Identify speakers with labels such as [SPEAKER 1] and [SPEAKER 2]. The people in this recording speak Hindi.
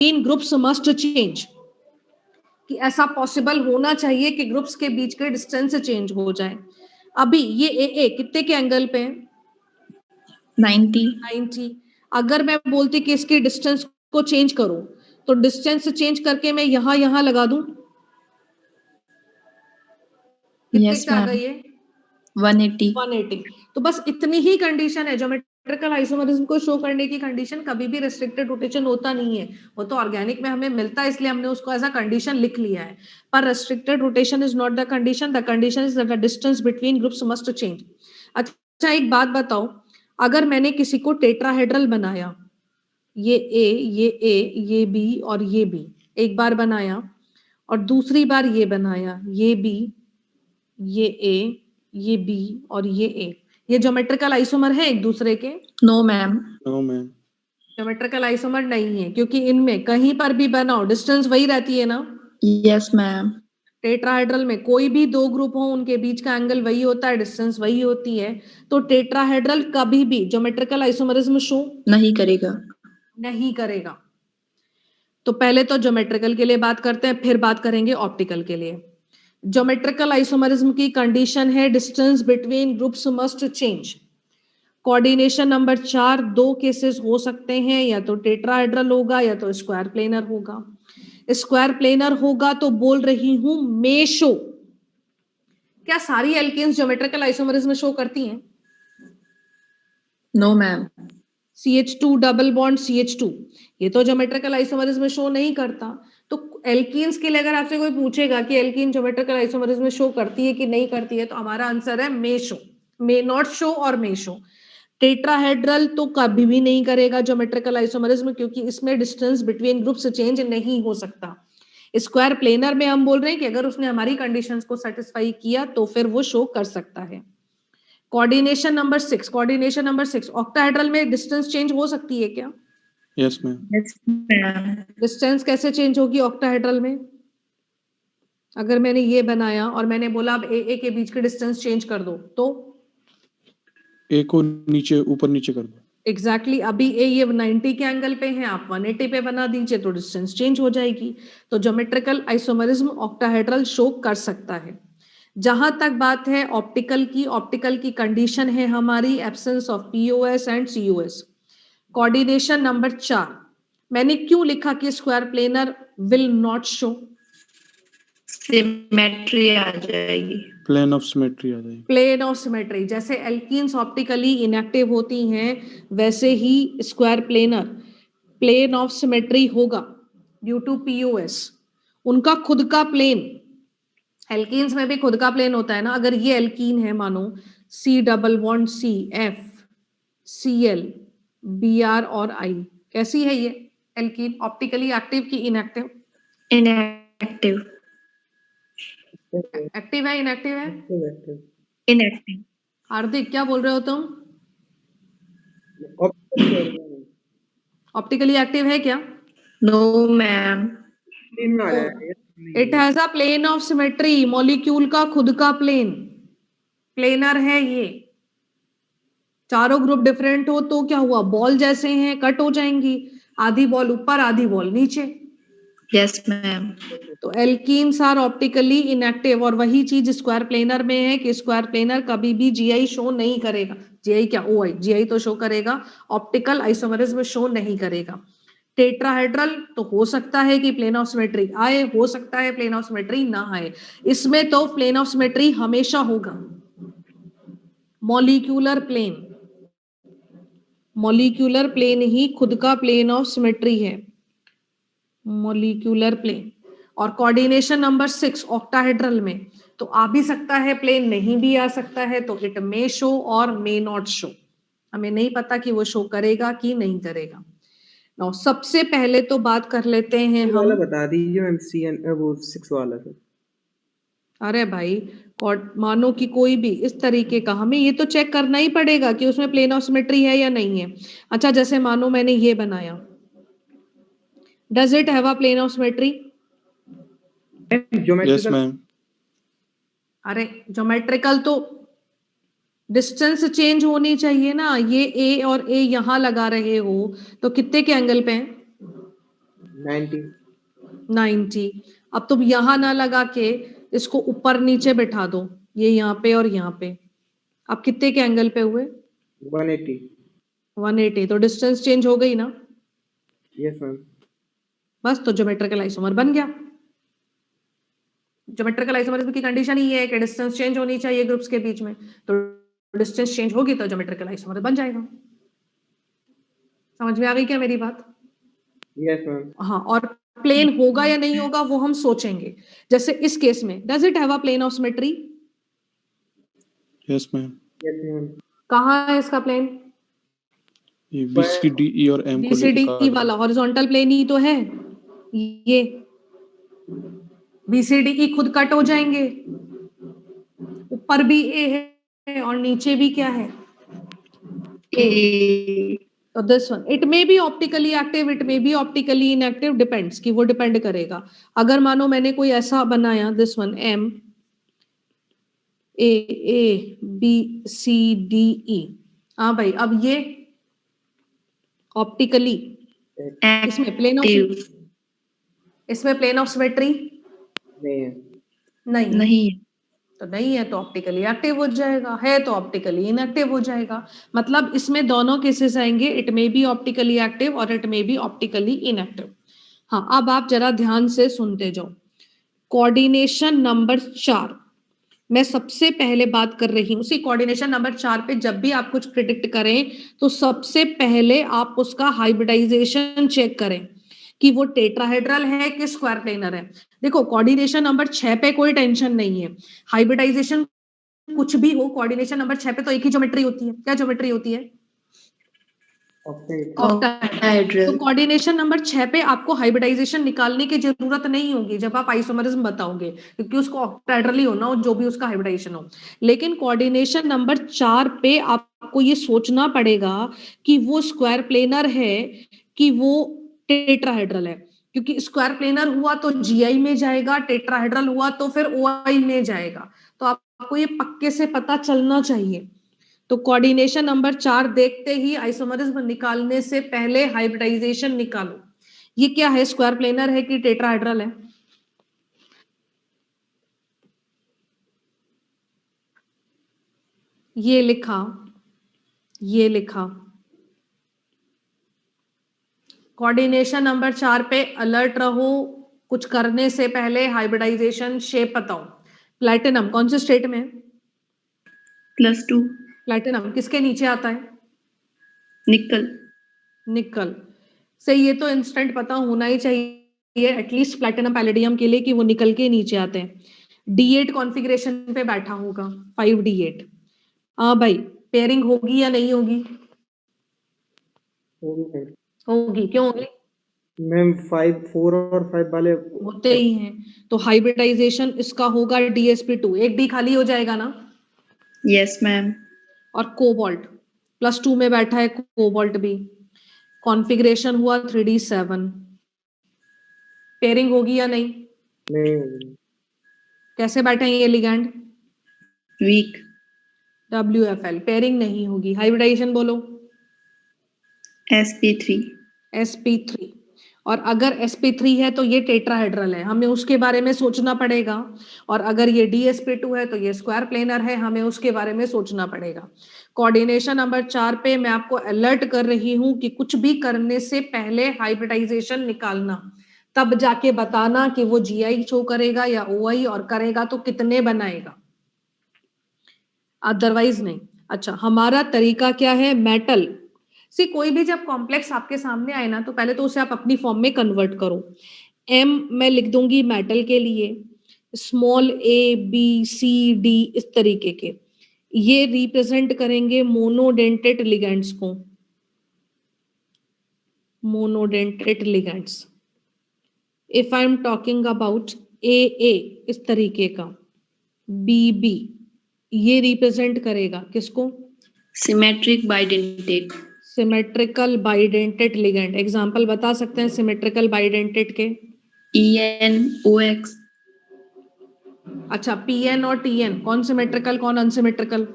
[SPEAKER 1] इन ग्रुप्स मस्ट चेंज, कि ऐसा पॉसिबल होना चाहिए कि ग्रुप्स के बीच के डिस्टेंस चेंज हो जाए। अभी ये ए कितने के एंगल पे है? 90। अगर मैं बोलती कि इसकी डिस्टेंस को चेंज करो, तो डिस्टेंस चेंज करके मैं यहां लगा दूं, कितने
[SPEAKER 2] Yes,
[SPEAKER 1] का आ
[SPEAKER 2] ma'am.
[SPEAKER 1] गई है?
[SPEAKER 2] 180.
[SPEAKER 1] 180। तो बस इतनी ही कंडीशन है। ज्योमेट्रिकल आइसोमरिज्म को शो करने की कंडीशन कभी भी रेस्ट्रिक्टेड रोटेशन होता नहीं है, वो तो ऑर्गेनिक में हमें मिलता है, इसलिए हमने उसको एज अ कंडीशन लिख लिया है। पर restricted rotation is not the condition is the distance between groups must change. अच्छा, एक बात बताओ, अगर मैंने किसी को टेट्राहेड्रल बनाया, ये ए, ये बी और ये बी, एक बार बनाया, और दूसरी बार ये बनाया, ये बी, ये ए, ये बी और ये ए, ये ज्योमेट्रिकल आइसोमर है एक दूसरे के?
[SPEAKER 2] No, ma'am.
[SPEAKER 3] No ma'am.
[SPEAKER 1] Geometrical isomer नहीं है, क्योंकि इनमें कहीं पर भी बनाओ डिस्टेंस वही रहती है ना।
[SPEAKER 2] Yes, ma'am.
[SPEAKER 1] टेट्राहेड्रल में कोई भी दो ग्रुप हो, उनके बीच का एंगल वही होता है, डिस्टेंस वही होती है। तो टेट्राहेड्रल कभी भी ज्योमेट्रिकल आइसोमरिज्म शो
[SPEAKER 2] नहीं करेगा.
[SPEAKER 1] नहीं करेगा। तो पहले तो ज्योमेट्रिकल के लिए बात करते हैं, फिर बात करेंगे ऑप्टिकल के लिए। ज्योमेट्रिकल आइसोमरिज्म की कंडीशन है distance between groups must change. Coordination number 4, दो केसेस हो सकते हैं, या तो टेट्राहेड्रल होगा या तो स्क्वायर प्लेनर होगा। स्क्वायर प्लेनर होगा तो बोल रही हूं मे शो। क्या सारी एल्केन्स ज्योमेट्रिकल आइसोमरिज्म शो करती हैं?
[SPEAKER 2] No, ma'am.
[SPEAKER 1] CH2 double bond CH2, ये तो ज्योमेट्रिकल आइसोमरिज्म शो नहीं करता। तो एल्कीन्स के लिए अगर आपसे कोई पूछेगा कि एल्कीन ज्योमेट्रिकल आइसोमरिज्म शो करती है कि नहीं करती है, तो हमारा आंसर है मे शो, मे नॉट शो और मे शो। टेट्राहेड्रल तो कभी भी नहीं करेगा ज्योमेट्रिकल आइसोमरिज्म, क्योंकि इसमें डिस्टेंस बिटवीन ग्रुप्स चेंज नहीं हो सकता। स्क्वायर प्लेनर में हम बोल रहे हैं कि अगर उसने हमारी कंडीशंस को सेटिस्फाई किया तो फिर वो शो कर सकता है। कोऑर्डिनेशन नंबर 6, ऑक्टाहेड्रल में डिस्टेंस चेंज हो सकती है क्या?
[SPEAKER 3] Yes ma'am.
[SPEAKER 2] Yes, ma'am.
[SPEAKER 1] Distance कैसे चेंज होगी ऑक्टाहेड्रल में? अगर मैंने ये बनाया और मैंने बोला अब ए के बीच के डिस्टेंस चेंज कर दो, तो
[SPEAKER 3] ए को नीचे ऊपर नीचे कर दो।
[SPEAKER 1] एग्जैक्टली अभी ये 90 के एंगल पे है, आप 180 पे बना दीजिए तो डिस्टेंस चेंज हो जाएगी। तो ज्योमेट्रिकल आइसोमरिज्म ऑक्टाहेड्रल शो कर सकता है। जहां तक बात है ऑप्टिकल की कंडीशन है हमारी absence of POS and COS. Coordination number 4, मैंने क्यों लिखा कि square planar will not show?
[SPEAKER 2] Symmetry आ जाएगी.
[SPEAKER 3] प्लेन ऑफ सिमेट्री आ जाएगी।
[SPEAKER 1] प्लेन ऑफ सिमेट्री, जैसे एल्कीन्स ऑप्टिकली इनएक्टिव होती हैं, वैसे ही square planar plane of symmetry होगा ड्यू टू पीओएस। उनका खुद का प्लेन, एल्कीन्स में भी खुद का प्लेन होता है ना। अगर ये एल्कीन है, मानो C double bond C F Cl Br और I, कैसी है ये एल्कीन? ऑप्टिकली एक्टिव की इनएक्टिव?
[SPEAKER 2] Inactive.
[SPEAKER 1] एक्टिव है इनएक्टिव है?
[SPEAKER 2] Inactive.
[SPEAKER 1] हार्दिक क्या बोल रहे हो तुम? ऑप्टिकली एक्टिव है क्या?
[SPEAKER 2] No, ma'am.
[SPEAKER 1] It has a plane of symmetry, molecule का खुद का प्लेन, प्लेनर है ये। चारों ग्रुप डिफरेंट हो तो क्या हुआ, बॉल जैसे हैं, कट हो जाएंगी, आधी बॉल ऊपर आधी बॉल नीचे।
[SPEAKER 2] Yes, ma'am.
[SPEAKER 1] तो एल्कीन्स आर ऑप्टिकली इनएक्टिव, और वही चीज स्क्वायर प्लेनर में है कि स्क्वायर प्लेनर कभी भी जीआई शो नहीं करेगा। जीआई क्या, ओआई, जीआई तो शो करेगा, ऑप्टिकल आइसोमरिज्म शो नहीं करेगा। टेट्राहेड्रल तो हो सकता है कि प्लेन ऑफ सिमेट्री आए, हो सकता है प्लेन ऑफ सिमेट्री ना आए। इसमें तो प्लेन ऑफ सिमेट्री हमेशा होगा। मॉलिक्यूलर प्लेन ही खुद का प्लेन ऑफ सिमेट्री है, मॉलिक्यूलर प्लेन। और कोऑर्डिनेशन नंबर 6 ऑक्टाहेड्रल में तो आ भी सकता है प्लेन, नहीं भी आ सकता है, तो इट मे शो और मे नॉट शो। हमें नहीं पता कि वो शो करेगा कि नहीं करेगा। नाउ सबसे पहले तो बात कर लेते हैं हम,
[SPEAKER 4] बता दीजिए मैम वो 6 वाला सर।
[SPEAKER 1] अरे भाई, मानो कि कोई भी इस तरीके का, हमें ये तो चेक करना ही पड़ेगा कि उसमें प्लेन ऑफ सिमेट्री है या नहीं है। अच्छा, जैसे मानो मैंने ये बनाया, does it have a plane of symmetry?
[SPEAKER 3] Yes ma'am.
[SPEAKER 1] अरे ज्योमेट्रिकल तो डिस्टेंस चेंज होनी चाहिए ना। ये ए और ए यहां लगा रहे हो तो कितने के एंगल पे हैं?
[SPEAKER 4] 90.
[SPEAKER 1] 90. अब तुम यहां ना लगा के इसको ऊपर नीचे बैठा दो, ये यहाँ पे और यहाँ पे. अब कितने के एंगल पे हुए?
[SPEAKER 4] 180.
[SPEAKER 1] 180. तो डिस्टेंस चेंज हो गई ना?
[SPEAKER 4] Yes, ma'am.
[SPEAKER 1] बस, तो ज्योमेट्रिकल आइसोमर बन गया. ज्योमेट्रिकल आइसोमरिज्म की कंडीशन ही है कि डिस्टेंस चेंज होनी चाहिए ग्रुप्स के बीच में, तो डिस्टेंस चेंज होगी तो ज्योमेट्रिकल आइसोमर बन जाएगा. समझ में आ गई क्या मेरी बात?
[SPEAKER 4] Yes, ma'am.
[SPEAKER 1] हाँ, और प्लेन होगा या नहीं होगा वो हम सोचेंगे. जैसे इस केस में, does it have a plane of symmetry?
[SPEAKER 3] Yes ma'am.
[SPEAKER 4] Yes, ma'am.
[SPEAKER 1] कहाँ है इसका प्लेन?
[SPEAKER 3] ये BCDE और M को लेके
[SPEAKER 1] BCDE
[SPEAKER 3] काट दो.
[SPEAKER 1] वाला हॉरिजॉन्टल प्लेन ही तो है ये. BCDE खुद कट हो जाएंगे, ऊपर भी A है और नीचे भी क्या है? A. तो this one, it may be optically active, it may be optically inactive, depends, कि वो डिपेंड करेगा. अगर मानो मैंने कोई ऐसा बनाया, this one M A B C D E. हाँ भाई, अब ये ऑप्टिकली इसमें प्लेन ऑफ
[SPEAKER 2] Active.
[SPEAKER 1] इसमें प्लेन ऑफ सिमेट्री
[SPEAKER 4] नहीं है.
[SPEAKER 1] नहीं.
[SPEAKER 2] नहीं.
[SPEAKER 1] तो नहीं है तो ऑप्टिकली एक्टिव हो जाएगा, है तो ऑप्टिकली इनएक्टिव हो जाएगा. मतलब इसमें दोनों केसेस आएंगे, it may be optically active और it may be optically inactive. हाँ, अब आप जरा ध्यान से सुनते जाओ. कोऑर्डिनेशन नंबर 4, मैं सबसे पहले बात कर रही हूँ. उसी कोऑर्डिनेशन नंबर 4 पे जब भी आप कुछ प्रिडिक्ट करें तो सबसे पहले आप उसका हाइब्रिडाइजेशन चेक करें कि वो टेट्राहेड्रल है कि स्क्वायर प्लेनर है. देखो, कोऑर्डिनेशन नंबर 6 पे कोई टेंशन नहीं है. हाइब्रिडाइजेशन कुछ भी हो, कोऑर्डिनेशन नंबर 6 पे तो एक ही ज्योमेट्री होती है. क्या ज्योमेट्री होती है?
[SPEAKER 2] Octahedral.
[SPEAKER 1] तो कोऑर्डिनेशन नंबर 6 पे आपको हाइब्रिडाइजेशन निकालने की जरूरत नहीं होगी जब आप आइसोमरिज्म बताओगे, क्योंकि उसको ऑक्टाहेड्रल ही होना हो जो भी उसका हाइब्रिडाइजेशन हो. लेकिन कोऑर्डिनेशन नंबर 4 पे आपको ये सोचना पड़ेगा कि वो स्क्वायर प्लेनर है कि वो टेट्राहेड्रल है. क्योंकि स्क्वायर प्लेनर हुआ तो जीआई में जाएगा, टेट्राहेड्रल हुआ तो फिर ओआई में जाएगा. तो आपको ये पक्के से पता चलना चाहिए. तो कोऑर्डिनेशन नंबर 4 देखते ही आइसोमरिज्म निकालने से पहले हाइब्रिडाइजेशन निकालो. ये क्या है, स्क्वायर प्लेनर है कि टेट्राहेड्रल है? ये लिखा, ये लिखा. कोऑर्डिनेशन नंबर 4 पे अलर्ट रहो, कुछ करने से पहले हाइब्रिडाइजेशन शेप बताओ. प्लैटिनम कौन से स्टेट में?
[SPEAKER 2] +2.
[SPEAKER 1] प्लैटिनम किसके नीचे आता है?
[SPEAKER 2] Nickel.
[SPEAKER 1] निकल से. ये तो इंस्टेंट पता होना ही चाहिए एटलीस्ट प्लैटिनम पैलेडियम के लिए कि वो निकल के नीचे आते हैं. D8 कॉन्फ़िगरेशन पे बैठा होगा, 5D8. हाँ भाई, पेयरिंग होगी या नहीं होगी?
[SPEAKER 4] होगी मैम.
[SPEAKER 1] होगी. क्यों होगी?
[SPEAKER 4] मैम 5 4 और 5 वाले
[SPEAKER 1] होते ही हैं. तो हाइब्रिडाइजेशन इसका होगा DsP2. एक डी खाली हो जाएगा ना.
[SPEAKER 2] Yes, ma'am.
[SPEAKER 1] और कोबाल्ट +2 में बैठा है, कोबाल्ट भी. कॉन्फ़िगरेशन हुआ 3D7. पेयरिंग होगी या नहीं?
[SPEAKER 4] नहीं होगी.
[SPEAKER 1] कैसे बैठे हैं ये लिगैंड?
[SPEAKER 2] Weak.
[SPEAKER 1] WFL. पेयरिंग नहीं होगी. हाइब्रिडाइजेशन बोलो.
[SPEAKER 2] sp3.
[SPEAKER 1] sp3. और अगर sp3 है तो ये टेट्राहेड्रल है, हमें उसके बारे में सोचना पड़ेगा. और अगर ये dsp2 है तो ये स्क्वायर प्लेनर है, हमें उसके बारे में सोचना पड़ेगा. कोऑर्डिनेशन नंबर 4 पे मैं आपको अलर्ट कर रही हूं कि कुछ भी करने से पहले हाइब्रिडाइजेशन निकालना, तब जाके बताना कि वो जीआई शो करेगा या ओआई, और करेगा तो कितने बनाएगा, अदरवाइज नहीं. अच्छा, हमारा तरीका क्या है? मेटल से कोई भी जब कॉम्प्लेक्स आपके सामने आए ना, तो पहले तो उसे आप अपनी फॉर्म में कन्वर्ट करो. M मैं लिख दूंगी मेटल के लिए, small a b c d इस तरीके के. ये रिप्रेजेंट करेंगे मोनोडेंटेट लिगेंड्स को. Monodentate ligands. If I am talking about a इस तरीके का, b ये रिप्रेजेंट करेगा किसको?
[SPEAKER 2] Symmetric bidentate.
[SPEAKER 1] Symmetrical bidentate ligand. Example बता सकते हैं सिमेट्रिकल बाइडेंटेट के?
[SPEAKER 2] ENOX.
[SPEAKER 1] अच्छा, PN और TN कौन सिमेट्रिकल कौन अनसिमेट्रिकल?